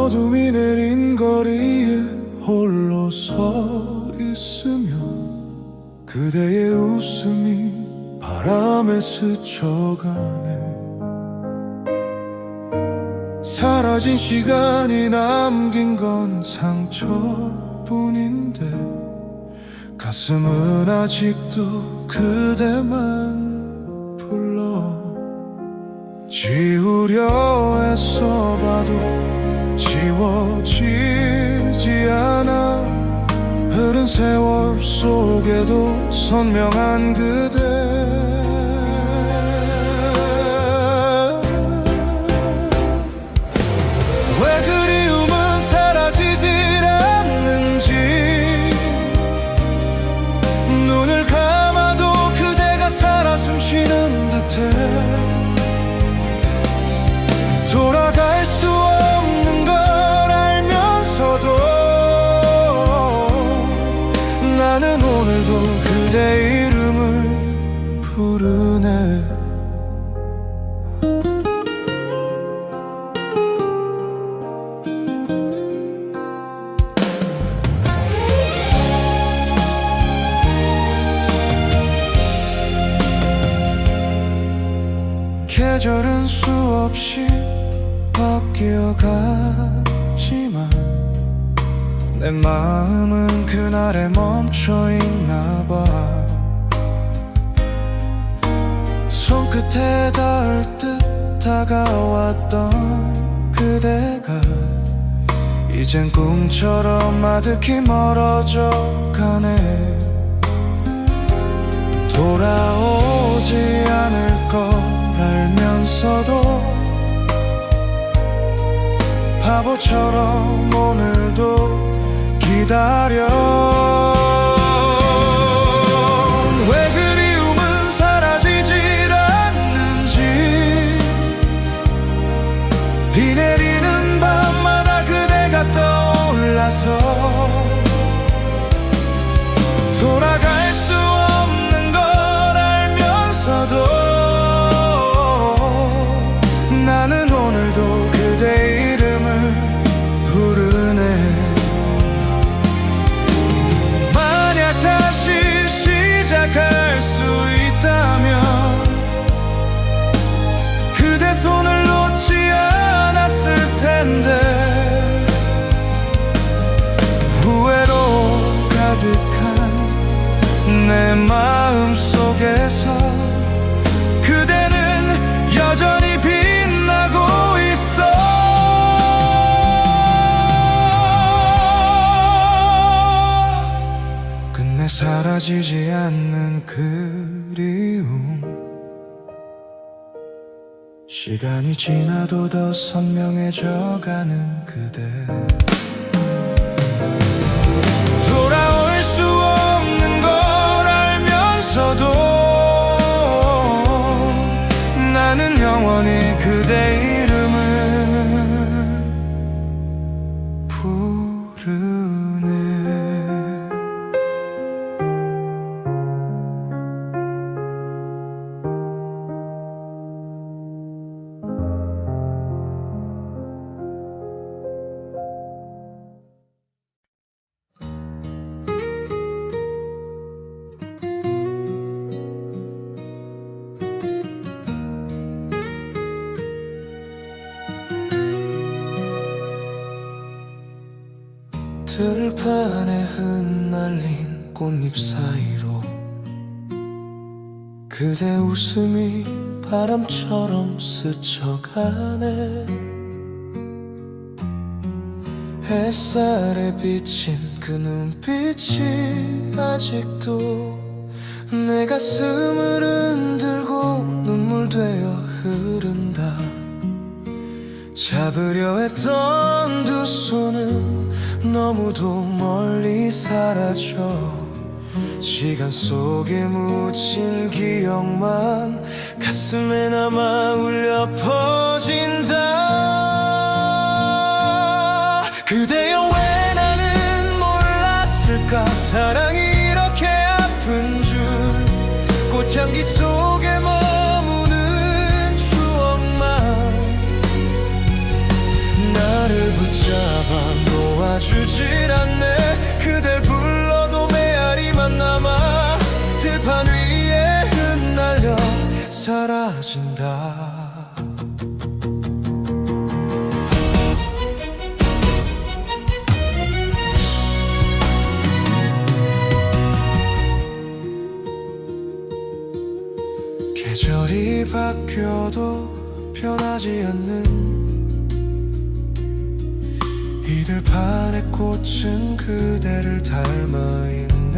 어둠이 내린 거리에 홀로 서 있으며 그대의 웃음이 바람에 스쳐가네. 사라진 시간이 남긴 건 상처뿐인데 가슴은 아직도 그대만 불러. 지우려 애써봐도 지워지지 않아. 흐른 세월 속에도 선명한 그대. 왜 그리움은 사라지질 않는지. 눈을 감아도 그대가 살아 숨쉬는 듯해. 돌아갈 수 없는 걸 알면서도 나는 오늘도 그대 이름을 부르네. 계절은 수없이 바뀌어가지만 내 마음은 그날에 멈춰있나봐. 손끝에 닿을 듯 다가왔던 그대가 이젠 꿈처럼 아득히 멀어져 가네. 돌아오지 않을 걸 알면서도 바보처럼 오늘도 기다려. 왜 그리움은 사라지질 않는지. 비 내리는 밤마다 그대가 떠올라서 돌아갈 수 없는 걸 알면서도 나는 오늘도 그대 이름을 부르네. 만약 다시 시작할 수 있다면 그대 손을 놓지 않았을 텐데. 후회로 가득한 내 마음 속에서 그대는 여전히 빛나고 있어. 끝내 사라지지 않는 그리움. 시간이 지나도 더 선명해져가는 그대. 돌아올 수 없는 걸 알면서도 나는 영원히 그대 이름을 부르네. 들판에 흩날린 꽃잎 사이로 그대 웃음이 바람처럼 스쳐가네. 햇살에 비친 그 눈빛이 아직도 내 가슴을 흔들고 눈물 되어 흐른다. 잡으려 했던 두 손은 너무도 멀리 사라져 시간 속에 묻힌 기억만 가슴에 남아 울려 퍼진다. 그대여 왜 나는 몰랐을까. 사랑이 이렇게 아픈 줄. 꽃향기 속에 머무는 추억만 나를 붙잡아 놓아주질 않네. 그댈 불러도 메아리만 남아 들판 위에 흩날려 사라진다. 계절이 바뀌어도 변하지 않는 이 들판의 꽃은 그대를 닮아있네.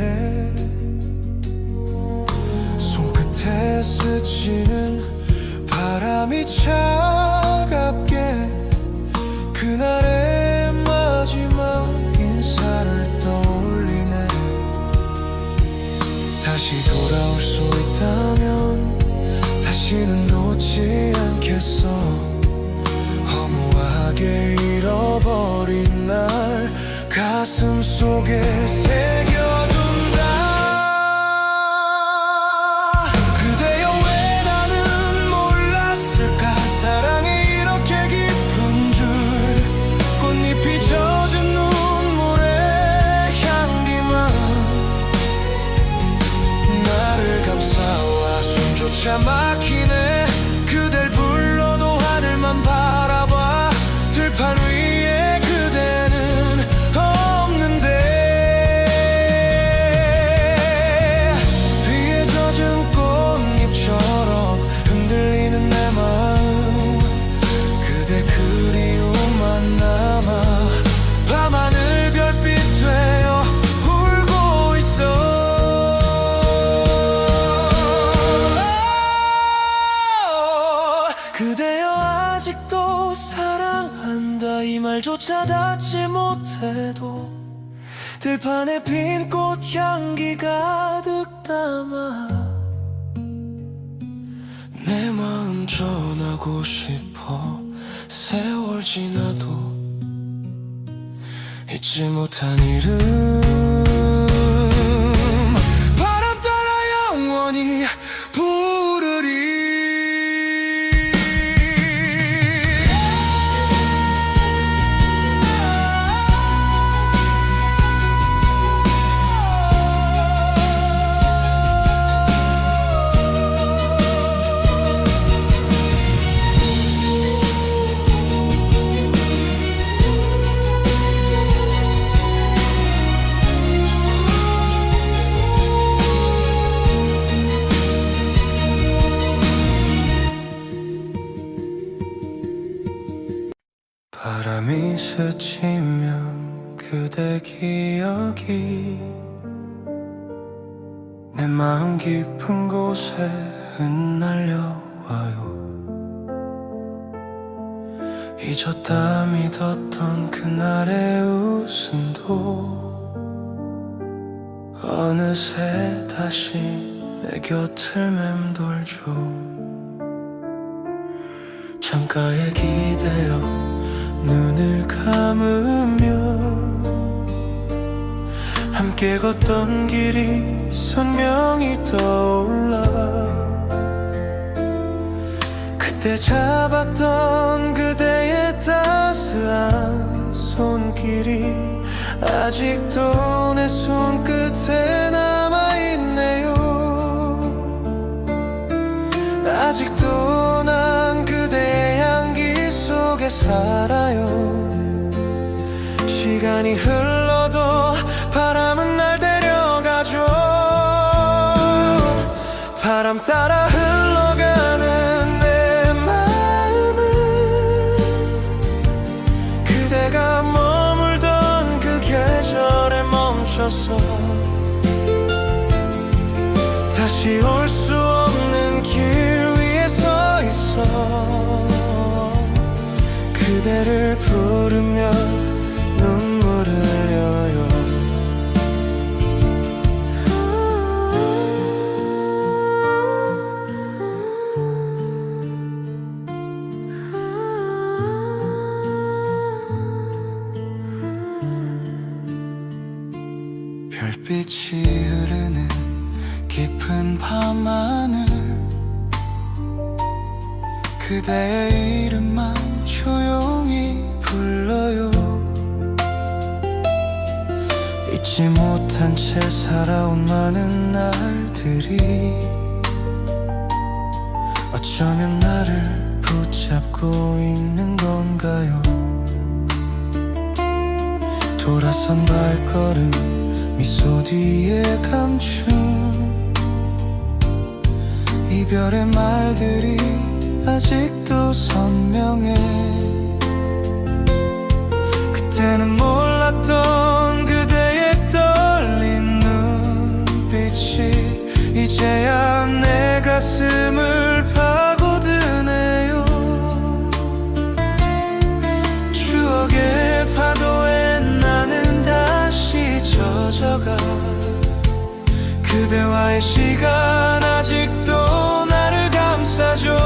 손끝에 스치는 바람이 차갑게 그날의 마지막 인사를 떠올리네. 다시 돌아올 수 있다면 다시는 놓지 않겠어. 허무하게 잃어버린 날 가슴 속에 새겨둔다. 그대여 왜 나는 몰랐을까. 사랑이 이렇게 깊은 줄. 꽃잎이 젖은 눈물의 향기만 나를 감싸와 숨조차 막히네. 그댈 불러도 하늘만 바라봐 들판 위에 그대는 없는데. 비에 젖은 꽃잎처럼 흔들리는 내 마음. 그대 그리움만 남아 밤하늘 별빛 되어 울고 있어. 그대여 아직도 사랑한다 이 말조차 닿지 못해도 들판에 핀 꽃향기 가득 담아 내 마음 전하고 싶어. 세월 지나도 잊지 못한 이름. 바람 따라 영원히 부르리. 바람이 스치면 그대 기억이 내 마음 깊은 곳에 흩날려와요. 잊었다 믿었던 그날의 웃음도 어느새 다시 내 곁을 맴돌죠. 창가에 기대어 눈을 감으며 함께 걷던 길이 선명히 떠올라. 그때 잡았던 그대의 따스한 손길이 아직도 내 손끝에 남아있네요. 아직도 난 그대의 향기 속에 살아요. 시간이 흘러도 바람은 날 데려가죠. 바람 따라 흘러가는 내 마음은 그대가 머물던 그 계절에 멈춰서 다시 올 수 없는 길 위에 서 있어. 그대를 부르며 눈물을 흘려요. 별빛이 흐르는 깊은 밤하늘. 그대의 이름만 조용히 불러요. 알지 못한 채 살아온 많은 날들이 어쩌면 나를 붙잡고 있는 건가요? 돌아선 발걸음 미소 뒤에 감춘 이별의 말들이 아직도 선명해. 그때는 몰랐던 그대의 떨린 눈빛이 이제야 내 가슴을 파고드네요. 추억의 파도에 나는 다시 젖어가. 그대와의 시간 아직도 나를 감싸줘.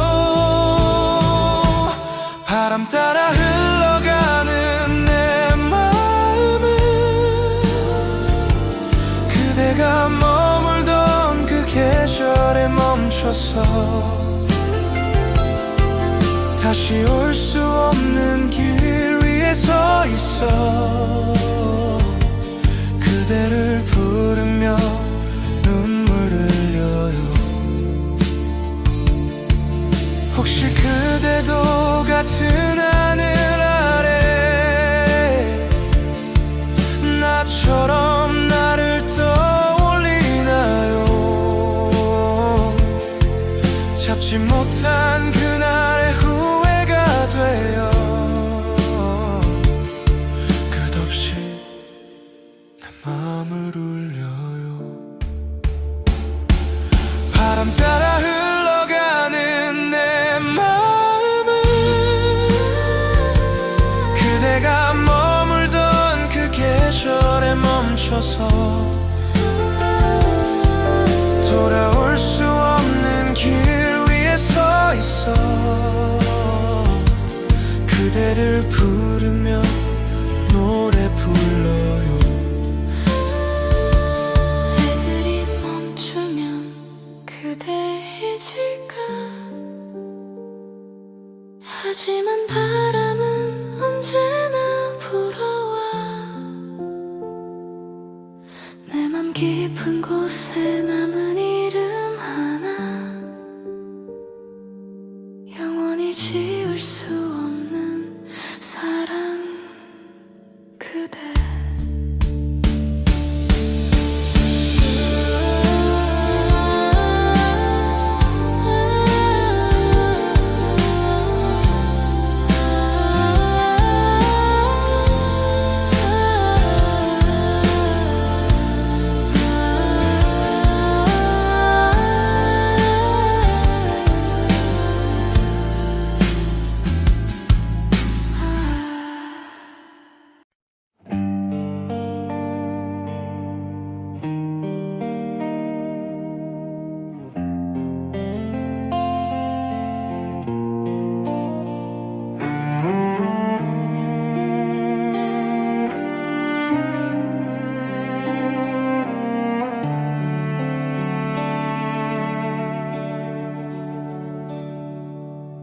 바람 따라 흘러가는 내 마음은 그대가 머물던 그 계절에 멈춰서 다시 올 수 없는 길 위에 서 있어. 그대를 부르며 눈물 흘려요. 혹시 그대도 같은 하늘 아래 나처럼 나를 떠올리나요? 잡지 못한 그날의 후회가 되어 끝없이 내 마음을 울려요. 바람 따라 흘러가는 내 마음은 그대가 머물던 그 계절에 멈춰서 돌아올 수 없는 길 위에 서 있어. 그대를 부르며 노래 불러요. 해들이 멈추면 그대 잊을까. 하지만 바람은 언제나 불어와. 내 맘 깊은 곳에 남은 이름 하나, 영원히 지울 수 없는 사랑. 그대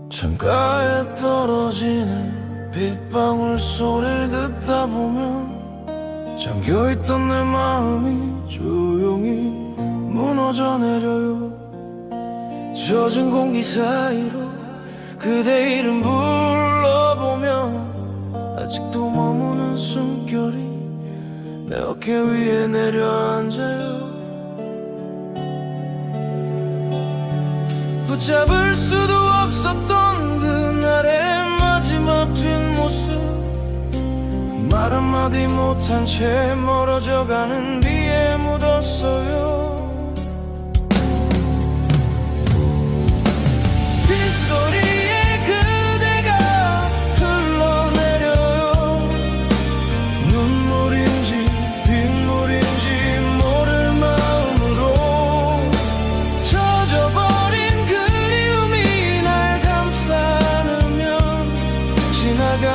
창가에 떨어지는 빗방울 소리를 듣다 보면 잠겨있던 내 마음이 조용히 무너져 내려요. 젖은 공기 사이로 그대 이름 불러보면 아직도 머무는 숨결이 내 어깨 위에 내려앉아요. 붙잡을 수도 없었던 그날의 마지막 뒷모습, 말 한마디 못한 채 멀어져가는 비에 묻었어요. 빗소리에 그대가 흘러내려요. 눈물인지 빗물인지 모를 마음으로 젖어버린 그리움이 날 감싸면 지나간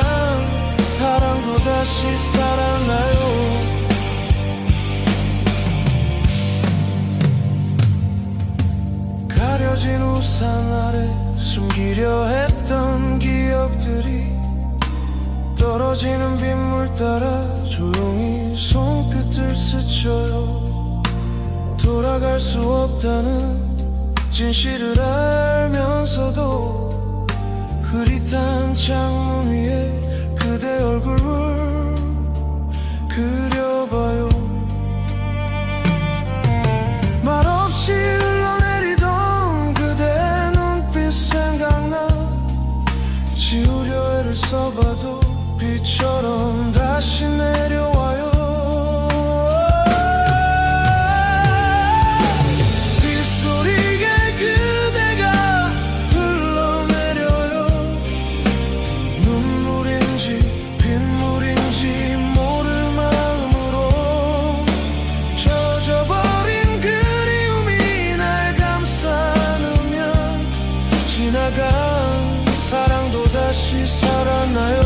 사랑도 다시 살아나요. 가려진 우산 아래 숨기려 했던 기억들이 떨어지는 빗물 따라 조용히 손끝을 스쳐요. 돌아갈 수 없다는 진실을 알면서도 흐릿한 창문 위에 그대 얼굴을 그려봐요. 말없이 흘러내리던 그대 눈빛 생각나. 지우려 애를 써봐도 비처럼 다시 내려와요. 빗소리에 그대가 흘러내려요. 눈물인지 빗물인지 모를 마음으로 젖어버린 그리움이 날 감싸 안으면 지나간 사랑도 다시 살아나요.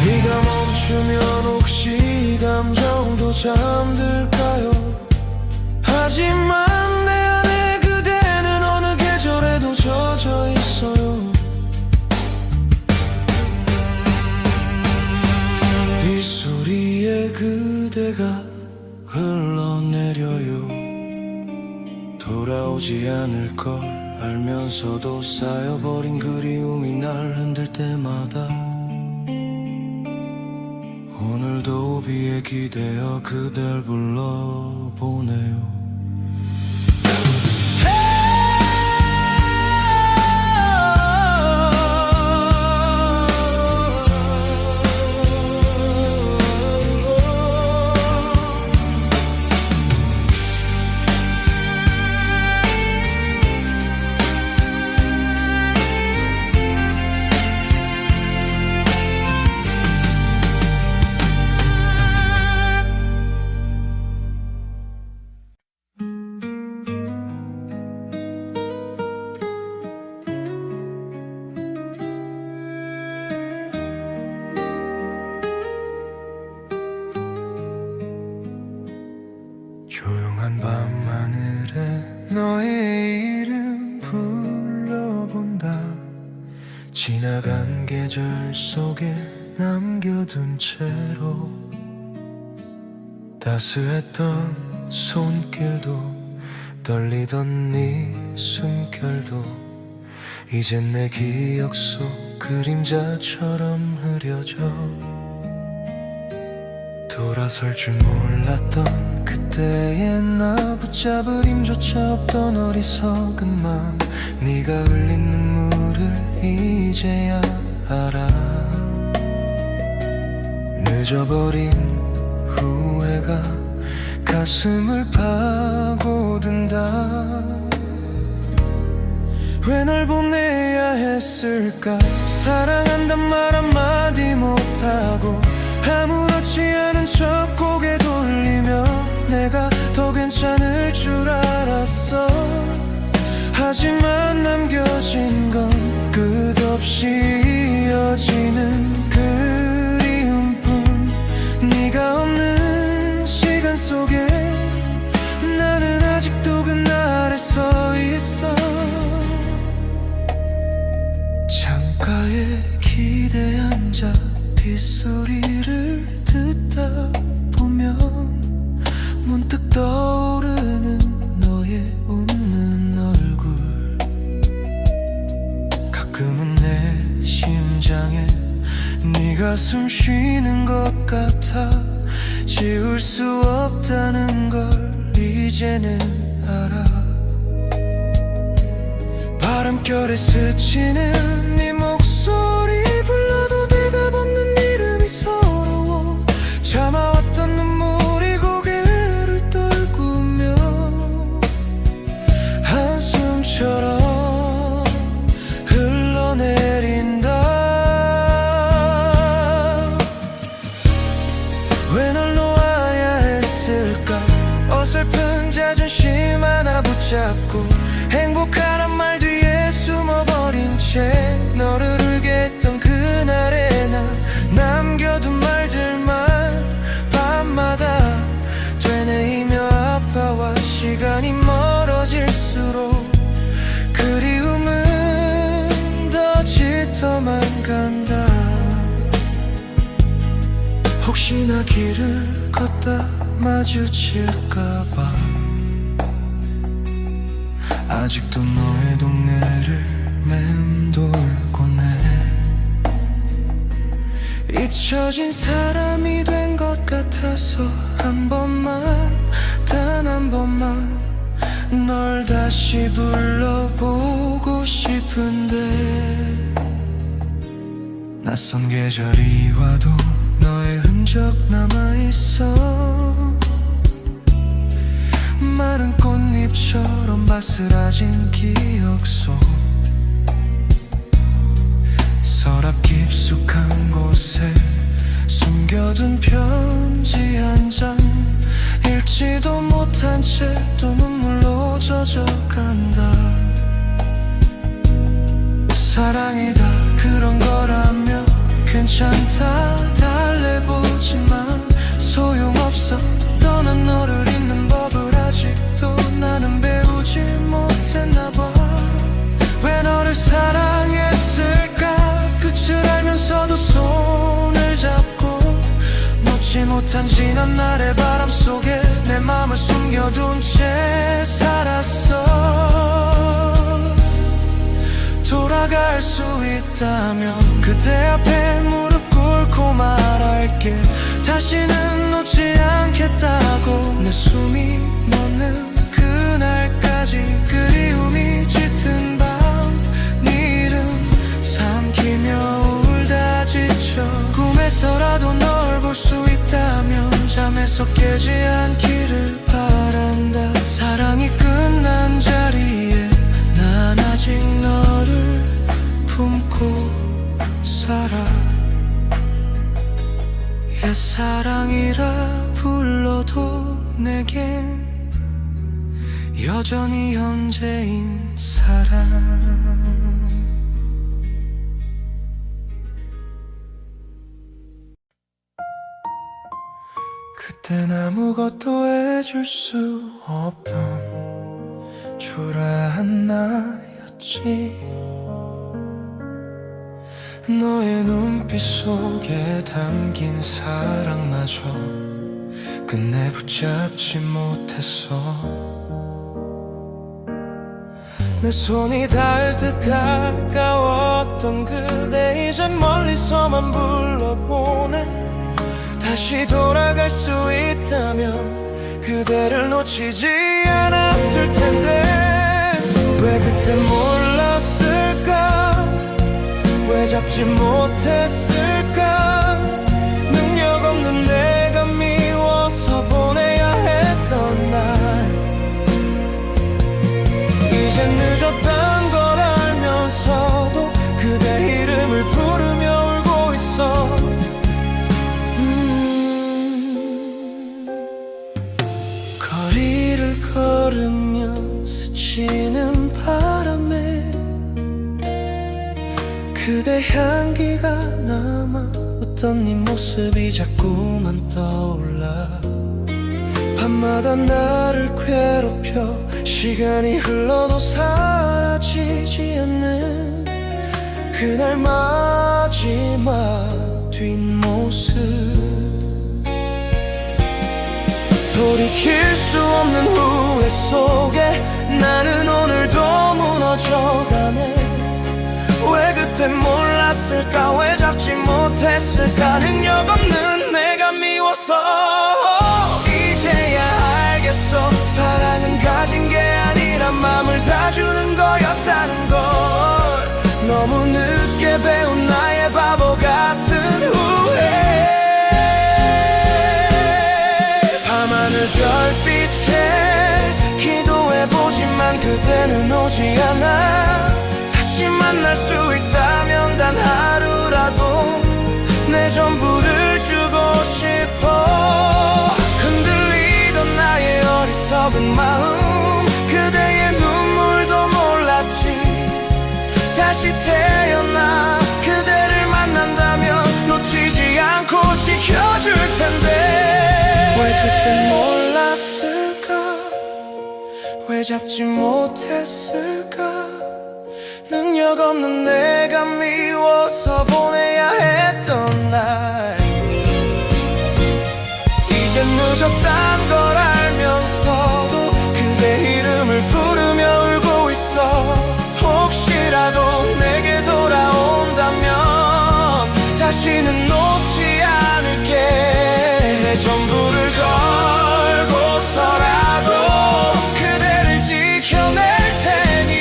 비가 멈추면 혹시 감정도 잠들까요? 하지만 내 안에 그대는 어느 계절에도 젖어 있어요. 빗소리에 그대가 흘러내려요. 돌아오지 않을 걸 알면서도 쌓여버린 그리움이 날 흔들 때마다 오늘도 비에 기대어 그댈 불러보네요. 조용한 밤하늘에 너의 이름 불러본다. 지나간 계절 속에 남겨둔 채로 따스했던 손길도 떨리던 네 숨결도 이젠 내 기억 속 그림자처럼 흐려져. 돌아설 줄 몰랐던 그때의 나 붙잡을 힘조차 없던 어리석은 맘. 네가 흘린 눈물을 이제야 알아. 늦어버린 후회가 가슴을 파고든다. 왜 널 보내야 했을까. 사랑한단 말 한마디 못하고 아무렇지 않은 척 고개 돌리며 내가 더 괜찮을 줄 알았어. 하지만 남겨진 건 끝없이 이어지는 그리움뿐. 네가 없는 시간 속에 나는 아직도 그날에 서 있어. 창가에 기대 앉아 빗소리를 듣다 보면 문득 떠오르는 너의 웃는 얼굴. 가끔은 내 심장에 네가 숨 쉬는 것 같아. 지울 수 없다는 걸 이제는 알아. 바람결에 스치는 네 목소리 불러도 대답 없는 이름이 서러워. 참아왔던 눈물이 고개를 떨구며 한숨처럼 흘러내린다. 왜 널 놓아야 했을까. 어설픈 자존심 하나 붙여 시간이 멀어질수록 그리움은 더 짙어만 간다. 혹시나 길을 걷다 마주칠까봐 아직도 너의 동네를 맴돌곤 해. 잊혀진 사람이 된 것 같아서 한 번만, 단 한 번만 널 다시 불러보고 싶은데 낯선 계절이 와도 너의 흔적 남아있어. 마른 꽃잎처럼 바스라진 기억 속 서랍 깊숙한 곳에 숨겨둔 편지 한 장 읽지도 못한 채 또 눈물로 젖어간다. 사랑이다 그런 거라며 괜찮다 달래보지만 소용없어. 떠난 너를 잊는 법을 아직도 나는 배우지 못했나봐. 왜 너를 사랑했을까. 끝을 알면서도 손을 잡고 놓지 못한 지난 날의 바람 속에 내 맘을 숨겨둔 채 살았어. 돌아갈 수 있다면 그대 앞에 무릎 꿇고 말할게. 다시는 놓지 않겠다고. 내 숨이 멎는 그날까지 그리움이 짙은 밤 네 이름 삼키며 울다 지쳐. 꿈에서라도 널 볼 수 있다면 잠에서 깨지 않기를 바란다. 사랑이 끝난 자리에 난 아직 너를 품고 살아. 옛사랑이라 불러도 내겐 여전히 현재인 사랑. 그땐 아무것도 해줄 수 없던 초라한 나였지. 너의 눈빛 속에 담긴 사랑마저 끝내 붙잡지 못했어. 내 손이 닿을 듯 가까웠던 그대 이젠 멀리서만 불러보네. 다시 돌아갈 수 있다면 그대를 놓치지 않았을 텐데. 왜 그때 몰랐을까. 왜 잡지 못했을까. 능력 없는 내가 미워서 보내야 했던 날. 이제 늦었단 걸 알면서도 그대 이름을 부르며 울고 있어. 거리를 걸으며 스치는 바람에 그대 향기가 남아 어떤 네 모습이 자꾸만 떠올라. 밤마다 나를 괴롭혀 시간이 흘러도 사라지지 않는 그날 마지막 뒷모습. 돌이킬 수 없는 후회 속에 나는 오늘도 무너져가네. 왜 그때 몰랐을까. 왜 잡지 못했을까. 능력 없는 내가 미워서. 이제야 알겠어. 사랑은 가진 게 아니라 맘을 다 주는 거였다는 걸. 너무 늦게 배운 나의 바보 같은 후회. 밤하늘 별빛에 기도해보지만 그대는 오지 않아. 다시 만날 수 있다면 단 하루라도 내 전부를 주고 싶어. 흔들리던 나의 어리석은 마음 그대의 눈물도 몰랐지. 다시 태어나 그대를 만난다면 놓치지 않고 지켜줄 텐데. 왜 그땐 몰랐을까. 왜 잡지 못했을까? 능력 없는 내가 미워서 보내야 했던 날, 이젠 늦었단 걸 알면서도 그대 이름을 부르며 울고 있어. 혹시라도 내게 돌아온다면 다시는 놓지 않을게. 내 전부를 걸고서라도 그대를 지켜낼 테니.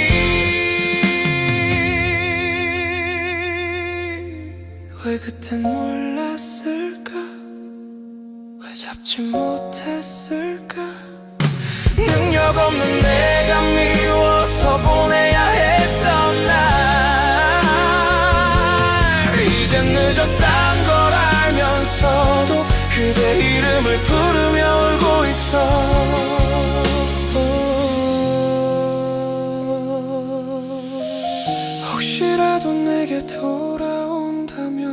왜 그땐 몰랐을까? 왜 잡지 못했을까? 능력 없는 내가 미워서 보내야 했던 날, 이젠 늦었단 걸 알면서도 그대 이름을 부르며 울고 있어. 혹시라도 내게 돌아온다면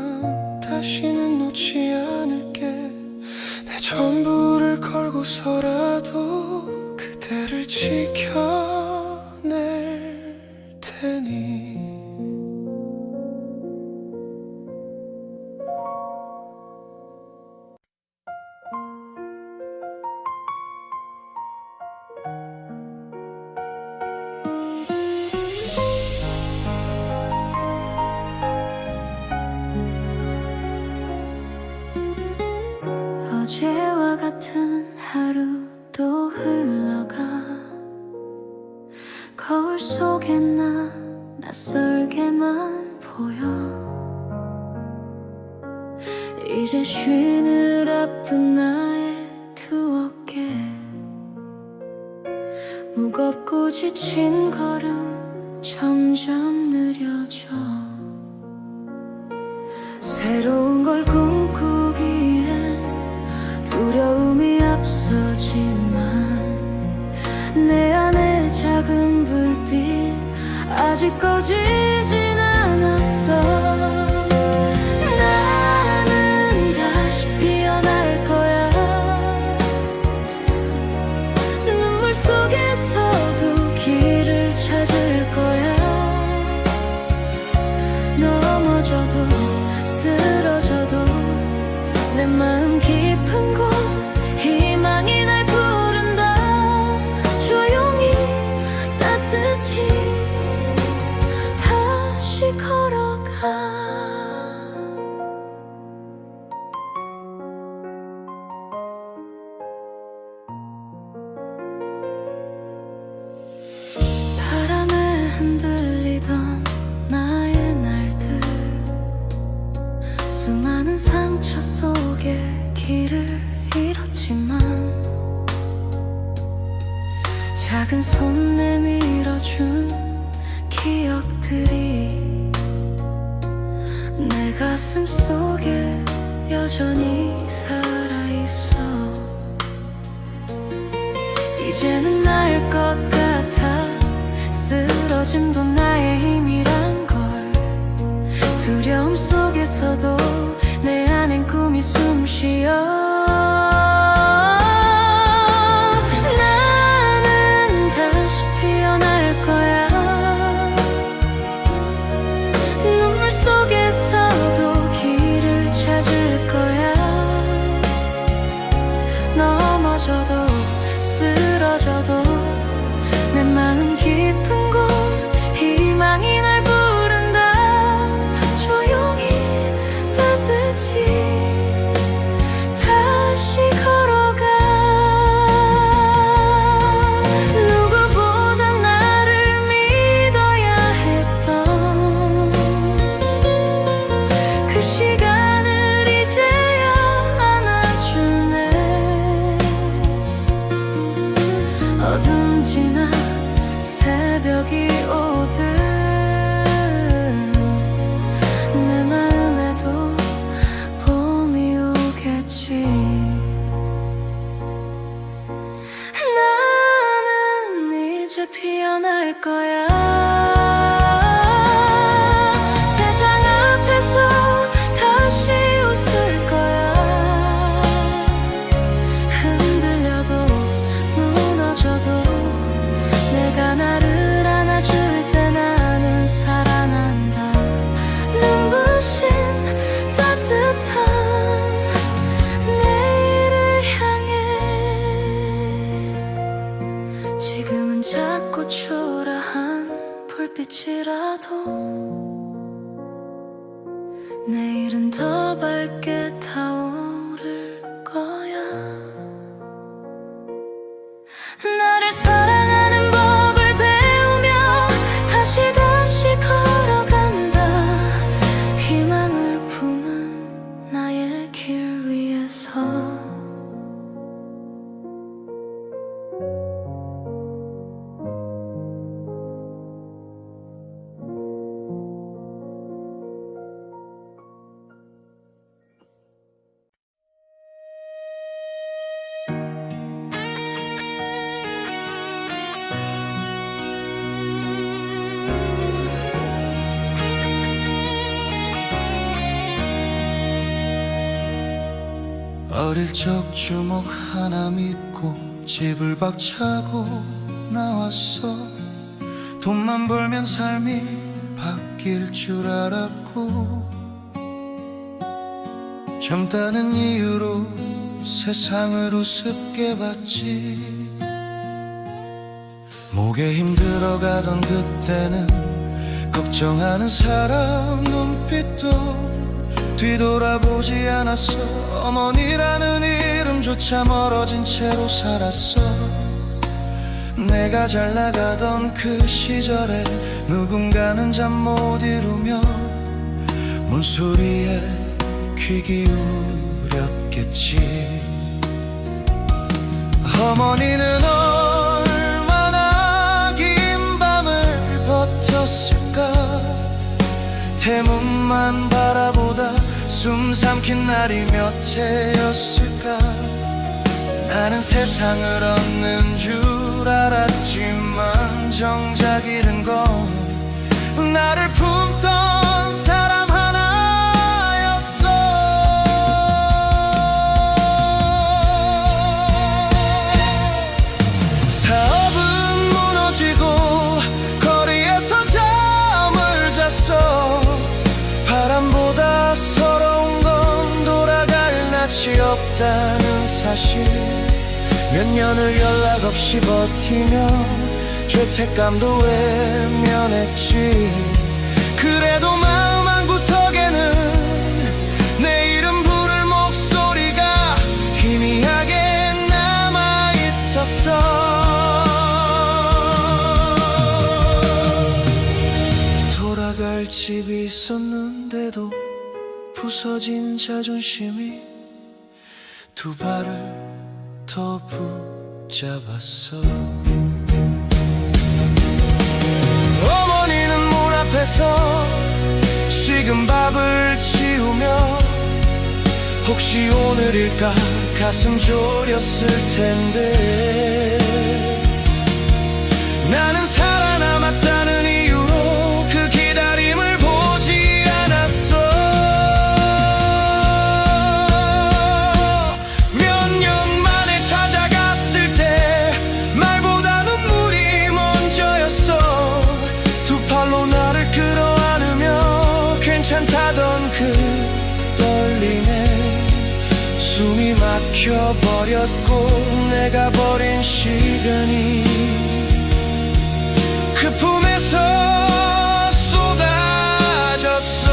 다시는 놓지 않을게. 내 전부를 걸고서라도 그대를 지켜낼 테니. 어제와 같은 하루도 흘러가. 거울 속에 나 낯설게만 보여. 이제 쉰을 앞둔 나의 두 어깨, 무겁고 지친 걸음 점점 느려져. 새로운 걸 꿈꾸기엔 두려움이 앞서지만 내 안의 작은 불빛 아직 꺼지진 않았어. 나는 다시 피어날 거야. 눈물 속에서도 길을 찾을 거야. 넘어져도 쓰러져도 내 마음 깊은 곳 희망이 날 부른다. 조용히 따뜻히 다시 걸어가. 바람에 흔들리던 나의 날들, 수많은 상처 속에 길을 잃었지만 작은 손 내밀어준 기억들이 내 가슴 속에 여전히 살아있어. 이제는 날 것 같아. 쓰러짐도 나의 힘이란 걸. 두려움 속에서도 내 안엔 꿈이 숨쉬어. 나는 다시 피어날 거야. 눈물 속에서도 길을 찾을 거야. 넘어져도 쓰러져도 내 마음 깊은 곳 희망이 날 부른다. 조용히 따뜻히 다시 걸어가. 누구보다 나를 믿어야 했던 그 시간을 이제야 안아주네. 어둠 지나 새벽이 오듯 내 마음에도 봄이 오겠지. 나는 이제 피어날 거야. 세상 앞에서 다시 웃을 거야. 흔들려도 무너져도 작고 초라한 불빛이라도 내일은 더 밝게 타오를 거야. 나를 사랑하는 법을 배우며 다시 걸어간다. 희망을 품은 나의 길 위에서 어릴 적 주먹 하나 믿고 집을 박차고 나왔어. 돈만 벌면 삶이 바뀔 줄 알았고, 젊다는 이유로 세상을 우습게 봤지. 목에 힘들어가던 그때는 걱정하는 사람 눈빛도 뒤돌아보지 않았어. 어머니라는 이름조차 멀어진 채로 살았어. 내가 잘 나가던 그 시절에 누군가는 잠 못 이루며 문소리에 귀 기울였겠지. 어머니는 얼마나 긴 밤을 버텼을까. 대문만 바라보다 숨 삼킨 날이 몇 해였을까. 나는 세상을 얻는 줄 알았지만 정작 잃은 건 나를 품던 사람 하나였어. 사업은 무너지고 거리에서 잠을 잤어. 바람보다 서러운 건 돌아갈 낯이 없다는 사실. 몇 년을 연락 없이 버티며 죄책감도 외면했지. 그래도 마음 한구석에는 내 이름 부를 목소리가 희미하게 남아있었어. 돌아갈 집이 있었는데도 부서진 자존심이 두 발을 더 붙잡았어. 어머니는 문 앞에서 식은 밥을 치우며 혹시 오늘일까 가슴 졸였을 텐데, 나는 살아남았다는 이유로 그 기다림을 보지 않았어. 몇 년 만에 찾아갔을 때 말보다 눈물이 먼저였어. 두 팔로 나를 끌어안으며 괜찮다던 그 떨림에 숨이 막혀버렸고, 내가 버린 시간이 그 품에서 쏟아졌어.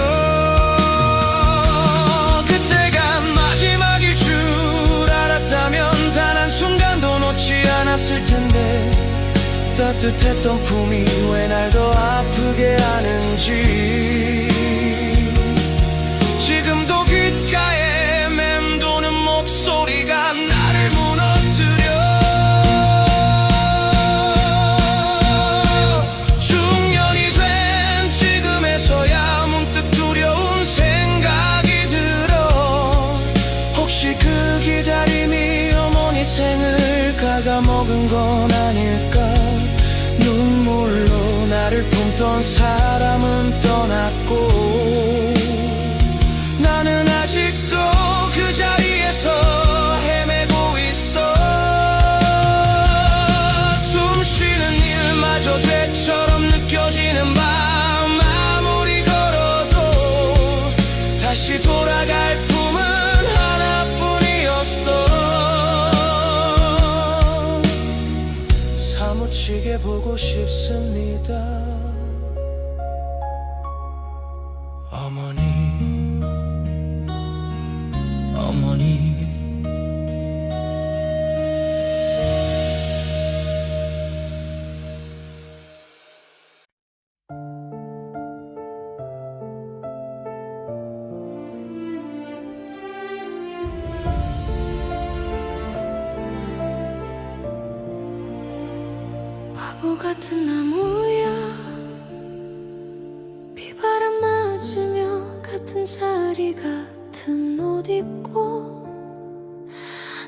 그때가 마지막일 줄 알았다면 단 한순간도 놓지 않았을 텐데, 따뜻했던 품이 왜 날 더 아프게 하는지. 지금도 귓가에 맴도는 목소리가 나를 무너뜨려. 중년이 된 지금에서야 문득 두려운 생각이 들어. 혹시 그 기다림이 어머니 생을 갉아먹은 건 아닐까. 눈물로 나를 품던 사람은 떠났고, 나는 아직도 그 자리에서 헤매고 있어. 숨 쉬는 일마저 죄처럼 느껴지는 밤, 아무리 걸어도 다시 돌아갈 품은 하나뿐이었어. 사무치게 보고 싶습니다. 어머니, 어머니. 바보 같은 나무야 비바람 맞으며 같은 자리 같은 옷 입고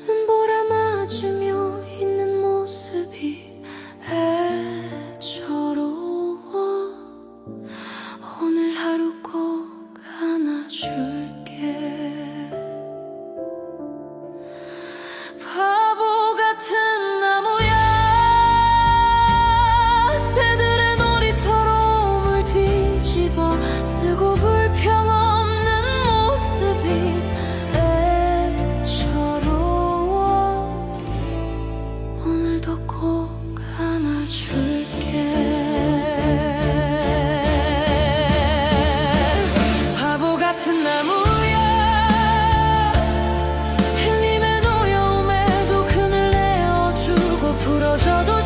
눈보라 맞으며 있는 모습이 애처로워. 오늘 하루 꼭 안아줄게. 바보 같은 나무야 새들의 놀이터로 물 뒤집어 쓰고 불평 없는 모습이 애처로워. 오늘도 꼭 안아줄게. 바보 같은 나무야 햇님의 노여움에도 그늘 내어주고 부러져도